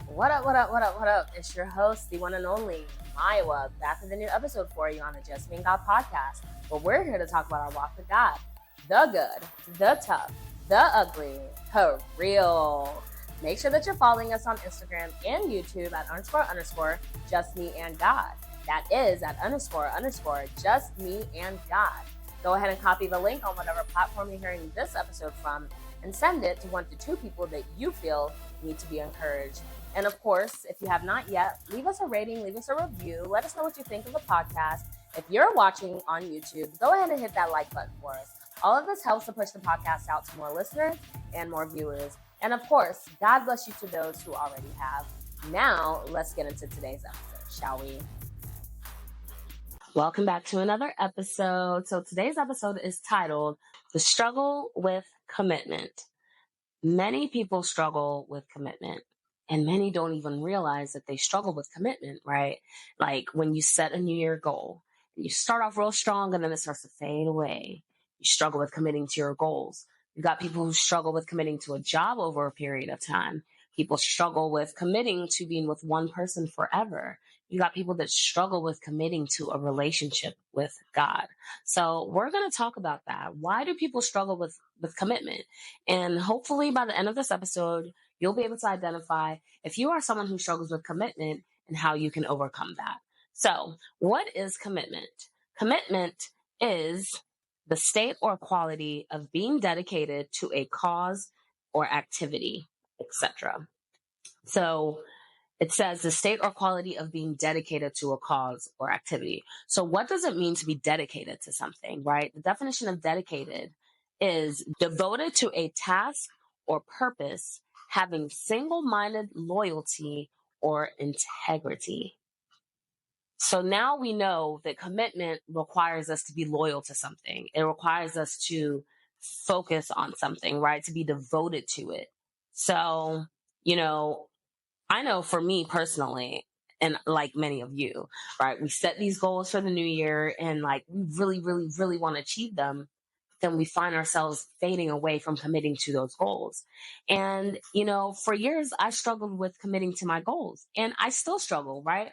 What up, what up, what up, what up? It's your host, the one and only Maiwa, back with a new episode for you on the Just Me and God podcast, where we're here to talk about our walk with God. The good, the tough, the ugly, the real. Make sure that you're following us on Instagram and YouTube at __ Just Me and God. That is at __ Just Me and God. Go ahead and copy the link on whatever platform you're hearing this episode from and send it to 1 to 2 people that you feel need to be encouraged. And of course, if you have not yet, leave us a rating, leave us a review. Let us know what you think of the podcast. If you're watching on YouTube, go ahead and hit that like button for us. All of this helps to push the podcast out to more listeners and more viewers. And of course, God bless you to those who already have. Now, let's get into today's episode, shall we? Welcome back to another episode. So today's episode is titled The Struggle with Commitment. Many people struggle with commitment. And many don't even realize that they struggle with commitment, right? Like when you set a New Year goal, and you start off real strong and then it starts to fade away. You struggle with committing to your goals. You've got people who struggle with committing to a job over a period of time. People struggle with committing to being with one person forever. You got people that struggle with committing to a relationship with God. So we're going to talk about that. Why do people struggle with commitment? And hopefully by the end of this episode, you'll be able to identify if you are someone who struggles with commitment and how you can overcome that. So, what is commitment? Commitment is the state or quality of being dedicated to a cause or activity, etc. So, it says the state or quality of being dedicated to a cause or activity. So, what does it mean to be dedicated to something, right? The definition of dedicated is devoted to a task or purpose, having single-minded loyalty or integrity. So now we know that commitment requires us to be loyal to something. It requires us to focus on something, right? To be devoted to it. So, I know for me personally, and like many of you, right? We set these goals for the new year and like we really, really, really want to achieve them. Then we find ourselves fading away from committing to those goals. And, for years, I struggled with committing to my goals and I still struggle, right?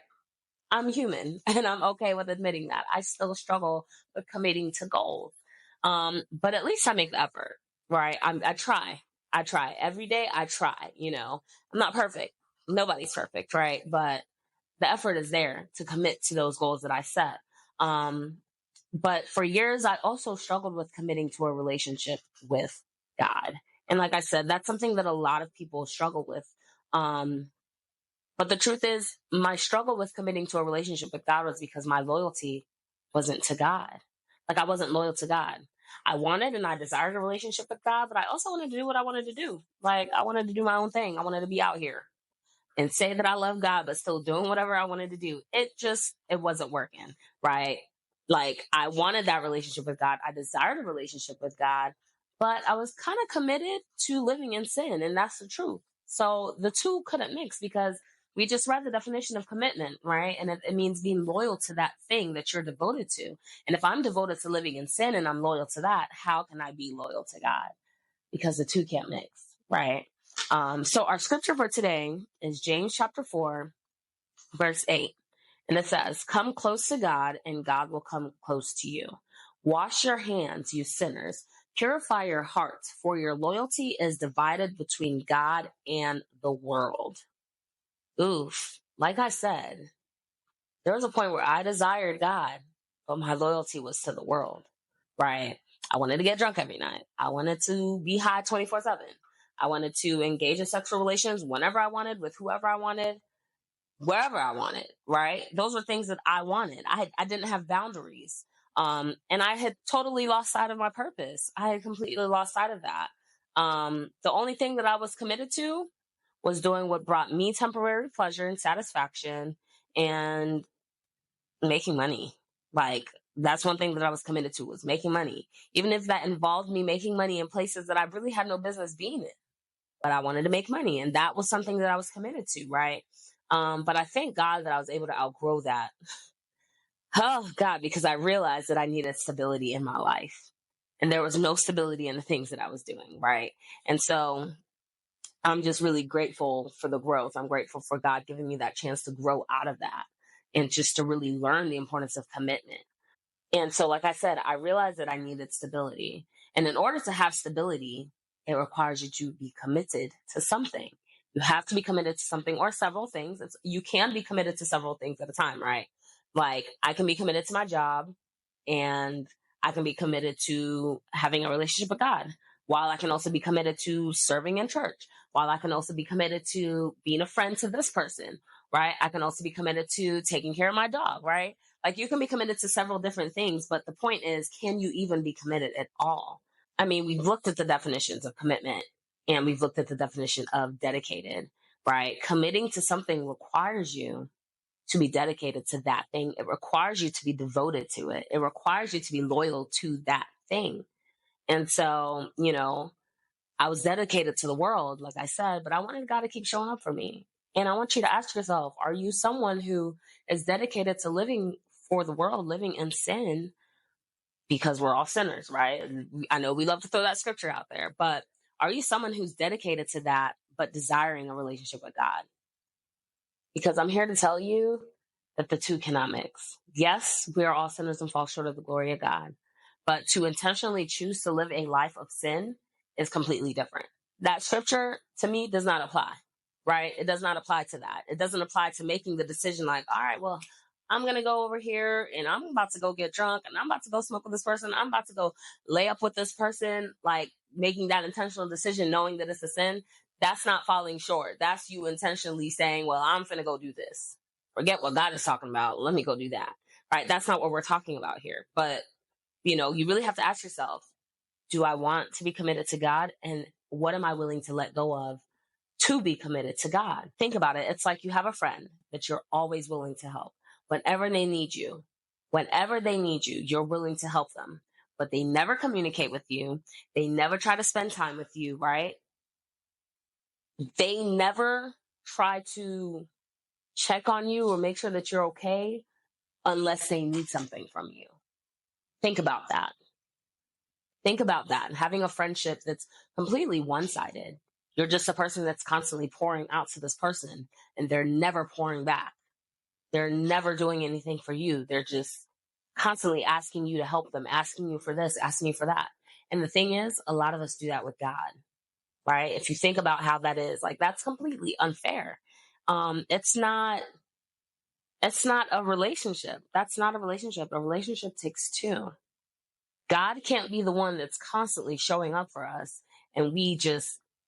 I'm human and I'm okay with admitting that. I still struggle with committing to goals. But at least I make the effort, right? I try. I try every day. I try, I'm not perfect. Nobody's perfect, right? But the effort is there to commit to those goals that I set. But for years, I also struggled with committing to a relationship with God. And like I said, that's something that a lot of people struggle with. But the truth is, my struggle with committing to a relationship with God was because my loyalty wasn't to God. Like I wasn't loyal to God. I wanted and I desired a relationship with God, but I also wanted to do what I wanted to do. Like I wanted to do my own thing. I wanted to be out here and say that I love God, but still doing whatever I wanted to do. It wasn't working, right? Like I wanted that relationship with God. I desired a relationship with God, but I was kind of committed to living in sin. And that's the truth. So the two couldn't mix because we just read the definition of commitment, right? And it means being loyal to that thing that you're devoted to. And if I'm devoted to living in sin and I'm loyal to that, how can I be loyal to God? Because the two can't mix, right? So our scripture for today is James chapter 4, verse 8. And it says, "Come close to God and God will come close to you. Wash your hands, you sinners. Purify your hearts, for your loyalty is divided between God and the world." Oof. Like I said, there was a point where I desired God, but my loyalty was to the world, right? I wanted to get drunk every night. I wanted to be high 24/7. I wanted to engage in sexual relations whenever I wanted, with whoever I wanted, wherever I wanted, right? Those were things that I wanted. I didn't have boundaries. And I had totally lost sight of my purpose. I had completely lost sight of that. The only thing that I was committed to was doing what brought me temporary pleasure and satisfaction and making money. Like that's one thing that I was committed to, was making money, even if that involved me making money in places that I really had no business being in. But I wanted to make money, and that was something that I was committed to, right? But I thank God that I was able to outgrow that. Oh God, because I realized that I needed stability in my life, and there was no stability in the things that I was doing, right? And so I'm just really grateful for the growth. I'm grateful for God giving me that chance to grow out of that and just to really learn the importance of commitment. And so, like I said, I realized that I needed stability. And in order to have stability, it requires you to be committed to something. You have to be committed to something or several things. You can be committed to several things at a time, right? Like, I can be committed to my job, and I can be committed to having a relationship with God, while I can also be committed to serving in church, while I can also be committed to being a friend to this person, right? I can also be committed to taking care of my dog, right? Like, you can be committed to several different things, but the point is, can you even be committed at all? I mean, we've looked at the definitions of commitment, and we've looked at the definition of dedicated, right? Committing to something requires you to be dedicated to that thing. It requires you to be devoted to it. It requires you to be loyal to that thing. And so, I was dedicated to the world, like I said, but I wanted God to keep showing up for me. And I want you to ask yourself, are you someone who is dedicated to living for the world, living in sin? Because we're all sinners, right? I know we love to throw that scripture out there, but are you someone who's dedicated to that, but desiring a relationship with God? Because I'm here to tell you that the two cannot mix. Yes, we are all sinners and fall short of the glory of God, but to intentionally choose to live a life of sin is completely different. That scripture to me does not apply, right? It does not apply to that. It doesn't apply to making the decision like, all right, well, I'm going to go over here and I'm about to go get drunk and I'm about to go smoke with this person. I'm about to go lay up with this person, like making that intentional decision, knowing that it's a sin. That's not falling short. That's you intentionally saying, well, I'm finna go do this. Forget what God is talking about. Let me go do that. Right? That's not what we're talking about here. But, you really have to ask yourself, do I want to be committed to God? And what am I willing to let go of to be committed to God? Think about it. It's like you have a friend that you're always willing to help. Whenever they need you, you're willing to help them. But they never communicate with you. They never try to spend time with you, right? They never try to check on you or make sure that you're okay unless they need something from you. Think about that. Think about that. And having a friendship that's completely one sided. You're just a person that's constantly pouring out to this person and they're never pouring back. They're never doing anything for you. They're just constantly asking you to help them, asking you for this, asking you for that. And the thing is, a lot of us do that with God, right? If you think about how that is, like, that's completely unfair. It's not a relationship. That's not a relationship. A relationship takes two. God can't be the one that's constantly showing up for us and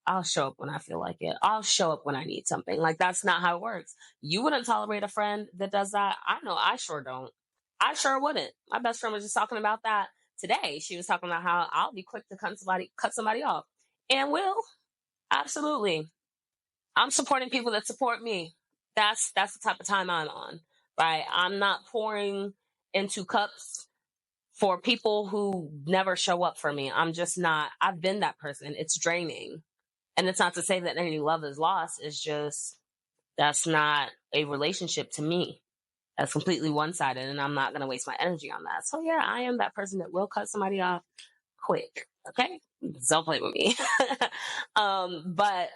I'll show up when I feel like it. I'll show up when I need something. Like, that's not how it works. You wouldn't tolerate a friend that does that. I know I sure don't. I sure wouldn't. My best friend was just talking about that today. She was talking about how I'll be quick to cut somebody off. And will, absolutely. I'm supporting people that support me. That's the type of time I'm on, right? I'm not pouring into cups for people who never show up for me. I'm just not. I've been that person. It's draining. And it's not to say that any love is lost. It's just, that's not a relationship to me. That's completely one-sided, and I'm not going to waste my energy on that. So yeah, I am that person that will cut somebody off quick. Okay? Don't play with me. But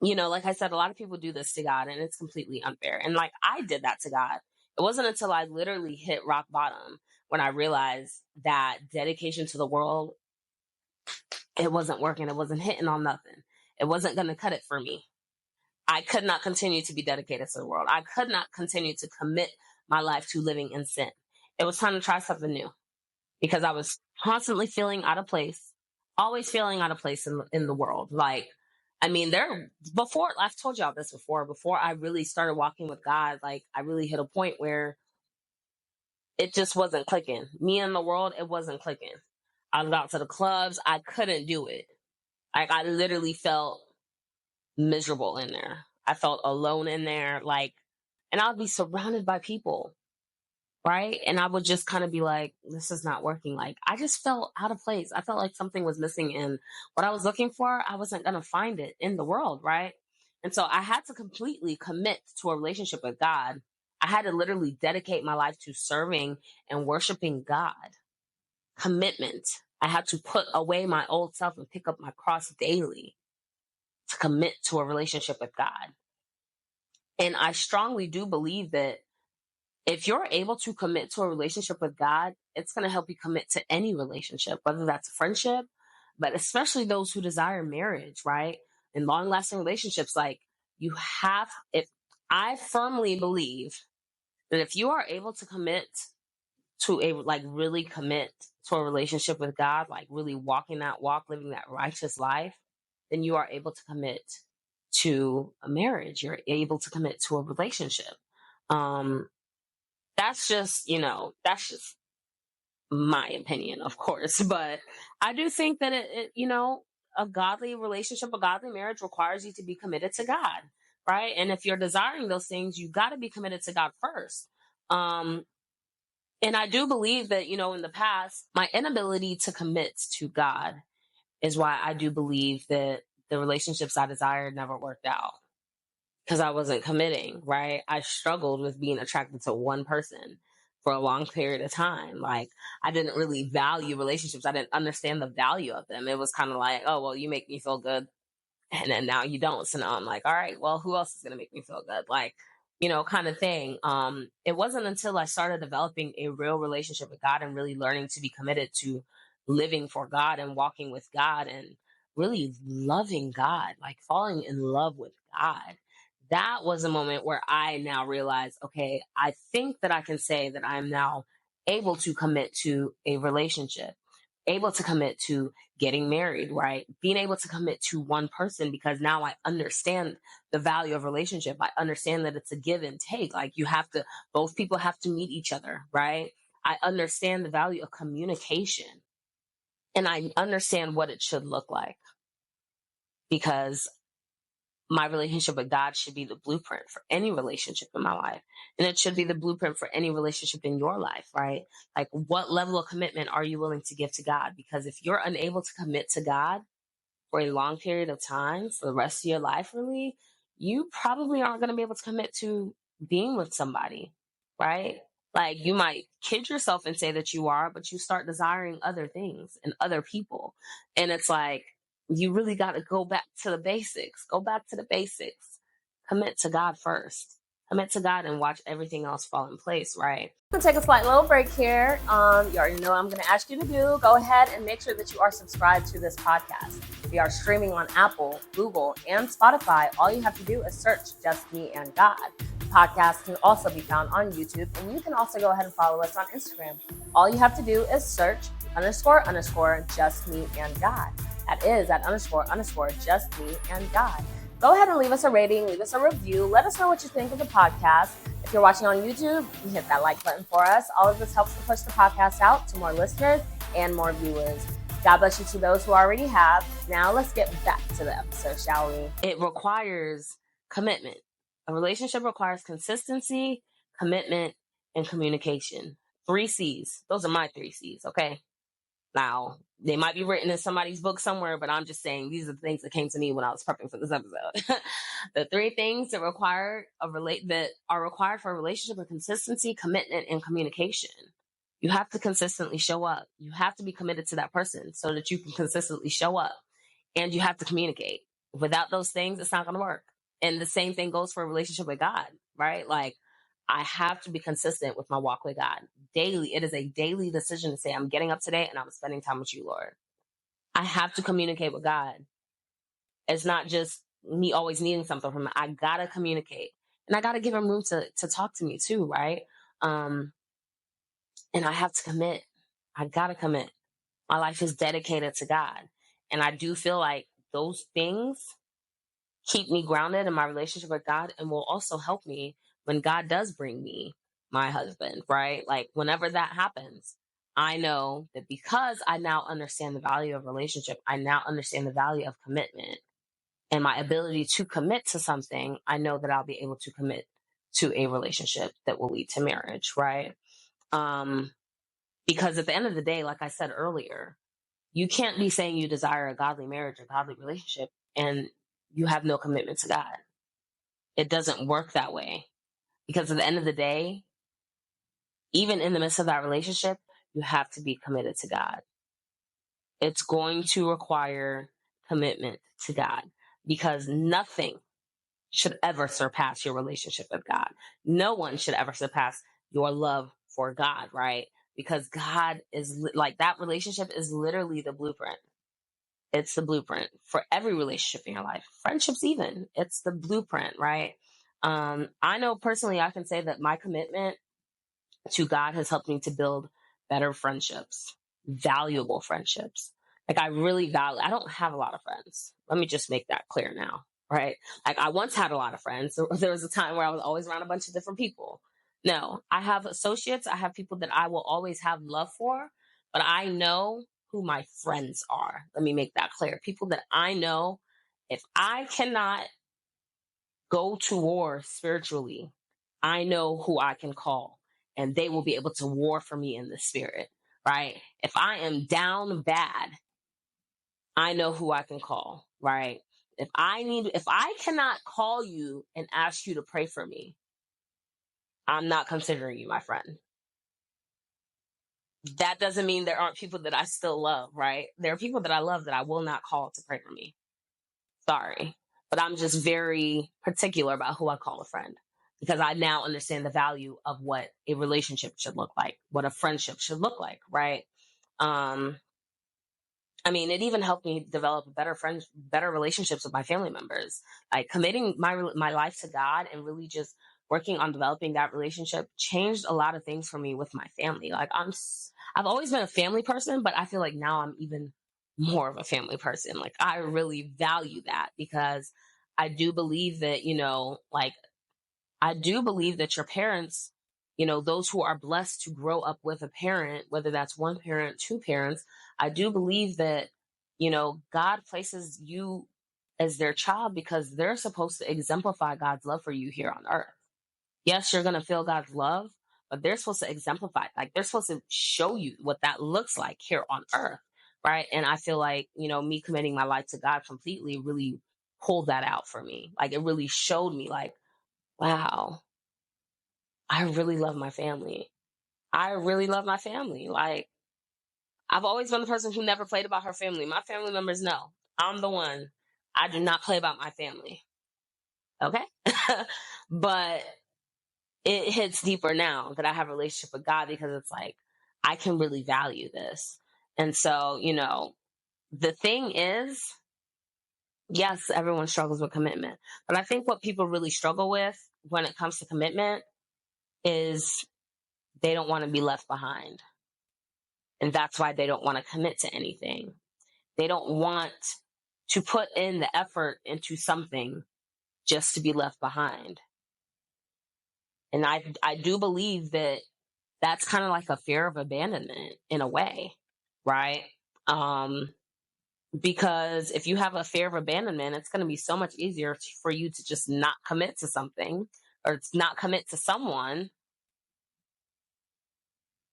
like I said, a lot of people do this to God and it's completely unfair. And like, I did that to God. It wasn't until I literally hit rock bottom when I realized that dedication to the world, it wasn't working. It wasn't hitting on nothing. It wasn't going to cut it for me. I could not continue to be dedicated to the world. I could not continue to commit my life to living in sin. It was time to try something new because I was constantly feeling out of place, always feeling out of place in the world. Like, I mean, before, I've told y'all this before I really started walking with God, like, I really hit a point where it just wasn't clicking. Me and the world, it wasn't clicking. I was out to the clubs. I couldn't do it. Like, I literally felt miserable in there. I felt alone in there. Like, and I'd be surrounded by people, right? And I would just kind of be like, this is not working. Like, I just felt out of place. I felt like something was missing. And what I was looking for, I wasn't going to find it in the world, right? And so I had to completely commit to a relationship with God. I had to literally dedicate my life to serving and worshiping God. Commitment. I had to put away my old self and pick up my cross daily to commit to a relationship with God. And I strongly do believe that if you're able to commit to a relationship with God, it's going to help you commit to any relationship, whether that's a friendship, but especially those who desire marriage, right? And long lasting relationships, like if I firmly believe that if you are able to commit really commit to a relationship with God, like really walking that walk, living that righteous life, then you are able to commit to a marriage. You're able to commit to a relationship. Um, that's just my opinion, of course. But I do think that a godly relationship, a godly marriage requires you to be committed to God, right? And if you're desiring those things, you got to be committed to God first. And I do believe that, in the past, my inability to commit to God is why I do believe that the relationships I desired never worked out because I wasn't committing, right? I struggled with being attracted to one person for a long period of time. Like, I didn't really value relationships. I didn't understand the value of them. It was kind of like, oh, well, you make me feel good. And then now you don't. So now I'm like, all right, well, who else is going to make me feel good? Like, kind of thing. It wasn't until I started developing a real relationship with God and really learning to be committed to living for God and walking with God and really loving God, like falling in love with God. That was a moment where I now realized, okay, I think that I can say that I'm now able to commit to a relationship, able to commit to getting married, right? Being able to commit to one person because now I understand the value of relationship. I understand that it's a give and take. Like both people have to meet each other, right? I understand the value of communication and I understand what it should look like because my relationship with God should be the blueprint for any relationship in my life. And it should be the blueprint for any relationship in your life, right? Like, what level of commitment are you willing to give to God? Because if you're unable to commit to God for a long period of time, for the rest of your life, really, you probably aren't going to be able to commit to being with somebody, right? Like, you might kid yourself and say that you are, but you start desiring other things and other people. And it's like, you really got to go back to the basics. Go back to the basics. Commit to God first. Commit to God and watch everything else fall in place, right? I'm going to take a slight little break here. You already know what I'm going to ask you to do. Go ahead and make sure that you are subscribed to this podcast. We are streaming on Apple, Google, and Spotify. All you have to do is search Just Me and God. The podcast can also be found on YouTube, and you can also go ahead and follow us on Instagram. All you have to do is search __ Just Me and God. That is at __ Just Me and God. Go ahead and leave us a rating, leave us a review. Let us know what you think of the podcast. If you're watching on YouTube, you hit that like button for us. All of this helps to push the podcast out to more listeners and more viewers. God bless you to those who already have. Now let's get back to the episode, shall we? It requires commitment. A relationship requires consistency, commitment, and communication. 3 C's. Those are my 3 C's, okay? Now, they might be written in somebody's book somewhere, but I'm just saying these are the things that came to me when I was prepping for this episode. The 3 things that are required for a relationship are consistency, commitment, and communication. You have to consistently show up. You have to be committed to that person so that you can consistently show up. And you have to communicate. Without those things, it's not going to work. And the same thing goes for a relationship with God, right? Like, I have to be consistent with my walk with God daily. It is a daily decision to say, I'm getting up today and I'm spending time with you, Lord. I have to communicate with God. It's not just me always needing something from him. I got to communicate and I got to give him room to talk to me too, right? And I have to commit. I got to commit. My life is dedicated to God. And I do feel like those things keep me grounded in my relationship with God and will also help me when God does bring me my husband, right? Like, whenever that happens, I know that because I now understand the value of relationship, I now understand the value of commitment and my ability to commit to something. I know that I'll be able to commit to a relationship that will lead to marriage, right? Because at the end of the day, like I said earlier, you can't be saying you desire a godly marriage or godly relationship and you have no commitment to God. It doesn't work that way. Because at the end of the day, even in the midst of that relationship, you have to be committed to God. It's going to require commitment to God. because nothing should ever surpass your relationship with God. No one should ever surpass your love for God, right? Because God is like, that relationship is literally the blueprint. It's the blueprint for every relationship in your life, friendships, even. It's the blueprint, right? I know personally, I can say that my commitment to God has helped me to build better friendships, valuable friendships. Like, I really value, I don't have a lot of friends. Let me just make that clear now, right? Like, I once had a lot of friends. There was a time where I was always around a bunch of different people. No, I have associates. I have people that I will always have love for, but I know who my friends are. Let me make that clear. People that I know, if I cannot go to war spiritually, I know who I can call, and they will be able to war for me in the spirit, right? If I am down bad, I know who I can call, right? If I cannot call you and ask you to pray for me, I'm not considering you my friend. That doesn't mean there aren't people that I still love, right? There are people that I love that I will not call to pray for me. Sorry. But I'm just very particular about who I call a friend, because I now understand the value of what a relationship should look like, what a friendship should look like, right? Um, I mean, it even helped me develop better relationships with my family members. Like, committing my life to God and really just working on developing that relationship changed a lot of things for me with my family. Like, I've always been a family person, but I feel like now I'm even more of a family person. Like, I really value that, because I do believe that, like, I do believe that your parents, those who are blessed to grow up with a parent, whether that's one parent, two parents, I do believe that, God places you as their child because they're supposed to exemplify God's love for you here on earth. Yes, you're going to feel God's love, but they're supposed to exemplify, like, they're supposed to show you what that looks like here on earth. Right. And I feel like, me committing my life to God completely really pulled that out for me. Like, it really showed me, like, wow, I really love my family. I really love my family. Like, I've always been the person who never played about her family. My family members know I'm the one. I do not play about my family. Okay. But it hits deeper now that I have a relationship with God, because it's like, I can really value this. And so, the thing is, yes, everyone struggles with commitment. But I think what people really struggle with when it comes to commitment is they don't want to be left behind. And that's why they don't want to commit to anything. They don't want to put in the effort into something just to be left behind. And I do believe that that's kind of like a fear of abandonment in a way, right? Because if you have a fear of abandonment, it's going to be so much easier for you to just not commit to something, or not commit to someone,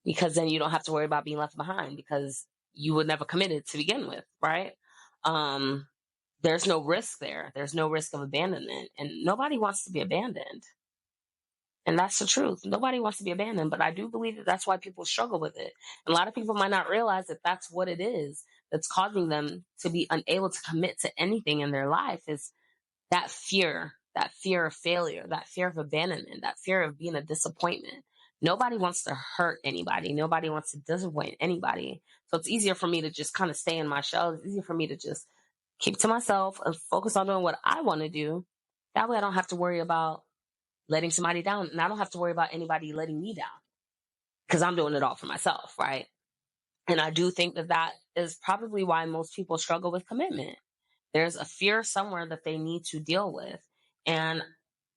because then you don't have to worry about being left behind, because you would never committed to begin with, right? There's no risk there. There's no risk of abandonment, and nobody wants to be abandoned. And that's the truth. Nobody wants to be abandoned, but I do believe that that's why people struggle with it. And a lot of people might not realize that that's what it is that's causing them to be unable to commit to anything in their life, is that fear of failure, that fear of abandonment, that fear of being a disappointment. Nobody wants to hurt anybody. Nobody wants to disappoint anybody. So it's easier for me to just kind of stay in my shell. It's easier for me to just keep to myself and focus on doing what I want to do. That way I don't have to worry about letting somebody down, and I don't have to worry about anybody letting me down, because I'm doing it all for myself, right? And I do think that that is probably why most people struggle with commitment. There's a fear somewhere that they need to deal with. And,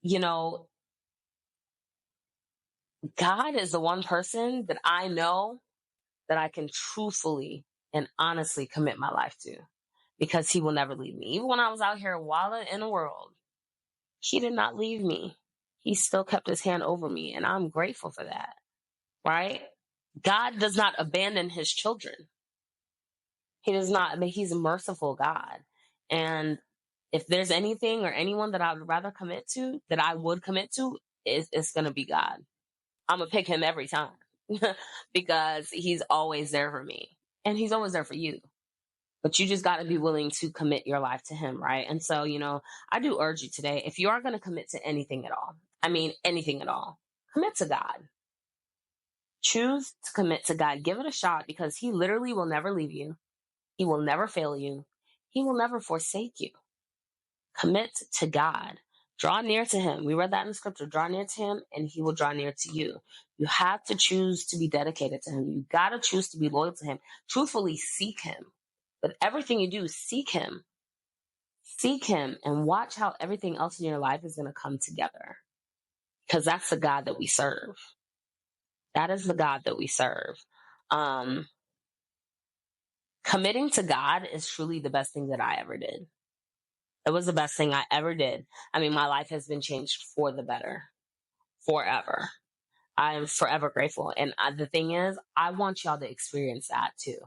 you know, God is the one person that I know that I can truthfully and honestly commit my life to, because he will never leave me. Even when I was out here wilding in the world, he did not leave me. He still kept his hand over me, and I'm grateful for that, right? God does not abandon his children. He does not. I mean, he's a merciful God. And if there's anything or anyone that I would rather commit to, that I would commit to, it's going to be God. I'm going to pick him every time because he's always there for me, and he's always there for you. But you just got to be willing to commit your life to him, right? And so, I do urge you today, if you are going to commit to anything at all, I mean, anything at all, commit to God. Choose to commit to God. Give it a shot, because he literally will never leave you. He will never fail you. He will never forsake you. Commit to God. Draw near to him. We read that in the scripture. Draw near to him and he will draw near to you. You have to choose to be dedicated to him. You got to choose to be loyal to him. Truthfully, seek him. But everything you do, seek him. Seek him and watch how everything else in your life is going to come together. Because that's the God that we serve. That is the God that we serve. Committing to God is truly the best thing that I ever did. It was the best thing I ever did. I mean, my life has been changed for the better. Forever. I am forever grateful. And the thing is, I want y'all to experience that too.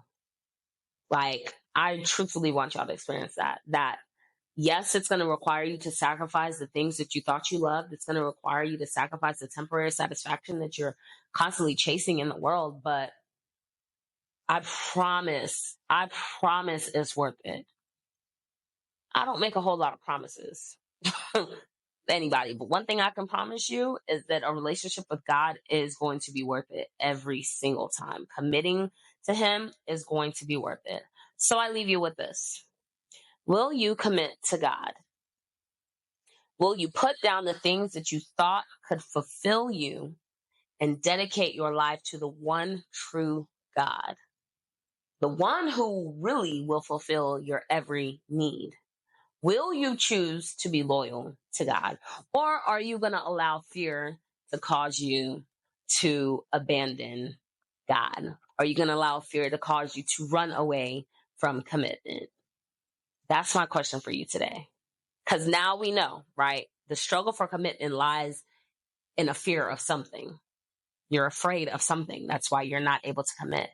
Like, I truthfully want y'all to experience that. That, yes, it's going to require you to sacrifice the things that you thought you loved. It's going to require you to sacrifice the temporary satisfaction that you're constantly chasing in the world. But I promise it's worth it. I don't make a whole lot of promises. Anybody, but one thing I can promise you is that a relationship with God is going to be worth it every single time. Committing to him is going to be worth it. So I leave you with this. Will you commit to God? Will you put down the things that you thought could fulfill you and dedicate your life to the one true God? The one who really will fulfill your every need. Will you choose to be loyal to God? Or are you going to allow fear to cause you to abandon God? Are you going to allow fear to cause you to run away from commitment? That's my question for you today. Because now we know, right? The struggle for commitment lies in a fear of something. You're afraid of something. That's why you're not able to commit.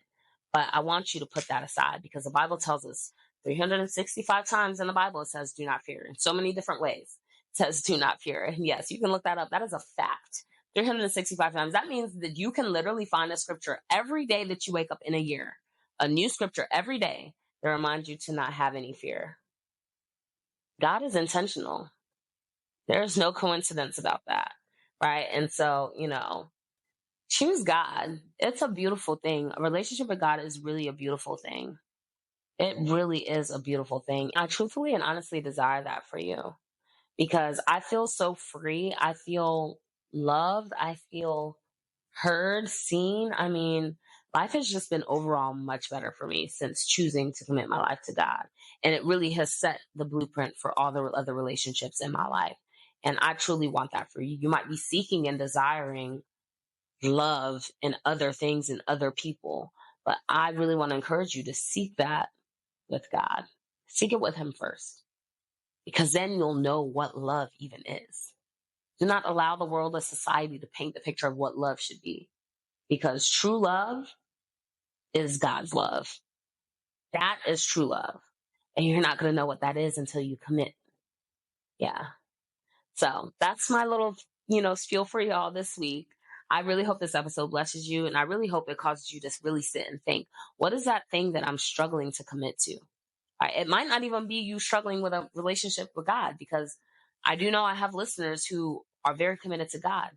But I want you to put that aside, because the Bible tells us 365 times in the Bible, it says, do not fear. In so many different ways, it says, do not fear. And yes, you can look that up. That is a fact. 365 times. That means that you can literally find a scripture every day that you wake up in a year, a new scripture every day that reminds you to not have any fear. God is intentional. There's no coincidence about that, right? And so, choose God. It's a beautiful thing. A relationship with God is really a beautiful thing. It really is a beautiful thing. I truthfully and honestly desire that for you, because I feel so free. I feel loved. I feel heard, seen. I mean, life has just been overall much better for me since choosing to commit my life to God. And it really has set the blueprint for all the other relationships in my life. And I truly want that for you. You might be seeking and desiring love and other things and other people, but I really want to encourage you to seek that with God. Seek it with him first, because then you'll know what love even is. Do not allow the world or society to paint the picture of what love should be, because true love is God's love. That is true love. And you're not going to know what that is until you commit. Yeah. So that's my little, spiel for y'all this week. I really hope this episode blesses you, and I really hope it causes you to really sit and think, what is that thing that I'm struggling to commit to? Right? It might not even be you struggling with a relationship with God, because I do know I have listeners who are very committed to God,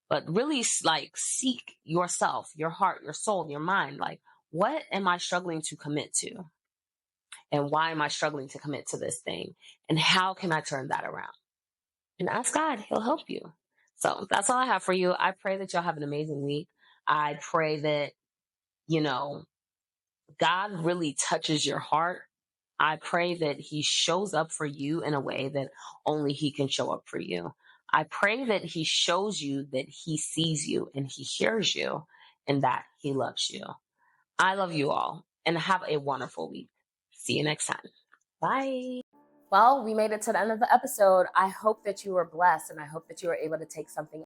but really seek yourself, your heart, your soul, your mind. Like, what am I struggling to commit to? And why am I struggling to commit to this thing? And how can I turn that around? And ask God, he'll help you. So that's all I have for you. I pray that y'all have an amazing week. I pray that, God really touches your heart. I pray that he shows up for you in a way that only he can show up for you. I pray that he shows you that he sees you and he hears you and that he loves you. I love you all, and have a wonderful week. See you next time. Bye. Well, we made it to the end of the episode. I hope that you were blessed, and I hope that you were able to take something